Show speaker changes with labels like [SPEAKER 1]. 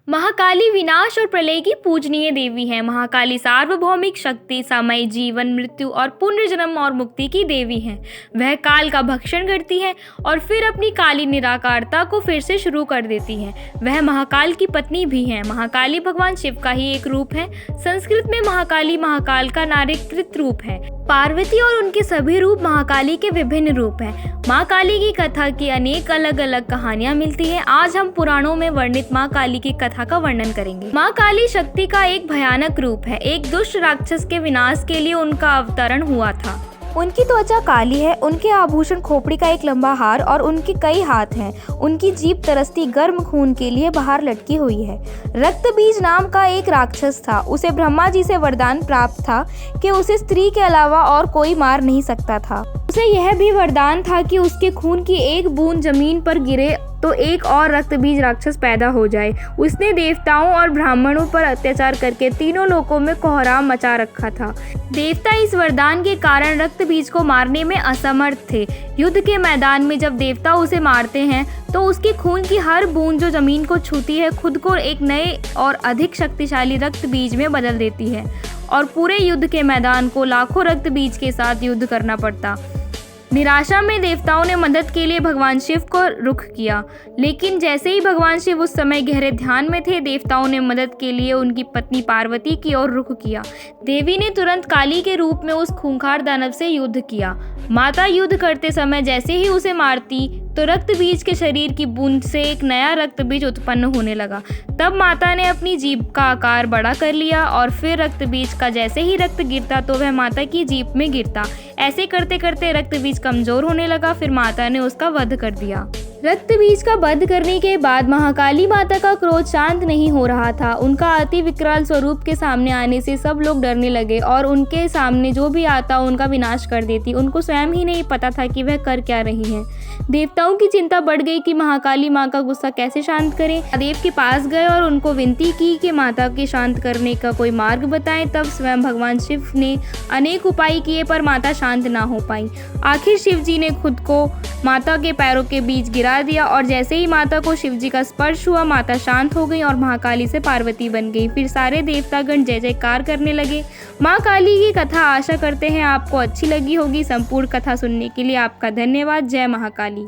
[SPEAKER 1] महाकाली विनाश और प्रलय की पूजनीय देवी है। महाकाली सार्वभौमिक शक्ति, समय, जीवन, मृत्यु और पुनर्जन्म और मुक्ति की देवी है। वह काल का भक्षण करती है और फिर अपनी काली निराकारता को फिर से शुरू कर देती है। वह महाकाल की पत्नी भी है। महाकाली भगवान शिव का ही एक रूप है। संस्कृत में महाकाली महाकाल का नारीकृत रूप है। पार्वती और उनके सभी रूप महाकाली के विभिन्न रूप हैं। माँ काली की कथा की अनेक अलग अलग कहानियाँ मिलती हैं। आज हम पुराणों में वर्णित माँ काली की कथा का वर्णन करेंगे। माँ काली शक्ति का एक भयानक रूप है। एक दुष्ट राक्षस के विनाश के लिए उनका अवतरण हुआ था।
[SPEAKER 2] उनकी त्वचा काली है, उनके आभूषण खोपड़ी का एक लंबा हार और उनके कई हाथ हैं। उनकी जीभ तरसती गर्म खून के लिए बाहर लटकी हुई है। रक्तबीज नाम का एक राक्षस था। उसे ब्रह्मा जी से वरदान प्राप्त था कि उसे स्त्री के अलावा और कोई मार नहीं सकता था। उसे यह भी वरदान था कि उसके खून की एक बूंद जमीन पर गिरे तो एक और रक्तबीज राक्षस पैदा हो जाए। उसने देवताओं और ब्राह्मणों पर अत्याचार करके तीनों लोकों में कोहराम मचा रखा था। देवता इस वरदान के कारण रक्तबीज को मारने में असमर्थ थे। युद्ध के मैदान में जब देवता उसे मारते हैं तो उसके खून की हर बूंद जो जमीन को छूती है खुद को एक नए और अधिक शक्तिशाली रक्तबीज में बदल देती है और पूरे युद्ध के मैदान को लाखों रक्तबीज के साथ युद्ध करना पड़ता। निराशा में देवताओं ने मदद के लिए भगवान शिव को रुख किया, लेकिन जैसे ही भगवान शिव उस समय गहरे ध्यान में थे, देवताओं ने मदद के लिए उनकी पत्नी पार्वती की ओर रुख किया। देवी ने तुरंत काली के रूप में उस खूंखार दानव से युद्ध किया। माता युद्ध करते समय जैसे ही उसे मारती तो रक्तबीज के शरीर की बूंद से एक नया रक्तबीज उत्पन्न होने लगा। तब माता ने अपनी जीभ का आकार बड़ा कर लिया और फिर रक्तबीज का जैसे ही रक्त गिरता तो वह माता की जीभ में गिरता। ऐसे करते करते रक्तबीज कमजोर होने लगा। फिर माता ने उसका वध कर दिया। रक्तबीज का वध करने के बाद महाकाली माता का क्रोध शांत नहीं हो रहा था। उनका अति विकराल स्वरूप के सामने आने से सब लोग डरने लगे और उनके सामने जो भी आता उनका विनाश कर देती। उनको स्वयं ही नहीं पता था कि वह कर क्या रही हैं। देवताओं की चिंता बढ़ गई कि महाकाली माँ का गुस्सा कैसे शांत करें। देव के पास गए और उनको विनती की कि माता के शांत करने का कोई मार्ग बताएं। तब स्वयं भगवान शिव ने अनेक उपाय किए पर माता शांत ना हो पाई। आखिर शिव जी ने खुद को माता के पैरों के बीच गिरा दिया और जैसे ही माता को शिव जी का स्पर्श हुआ, माता शांत हो गई और महाकाली से पार्वती बन गई। फिर सारे देवतागण जय जयकार करने लगे। माँ काली की कथा आशा करते हैं आपको अच्छी लगी होगी। संपूर्ण कथा सुनने के लिए आपका धन्यवाद। जय महाकाली।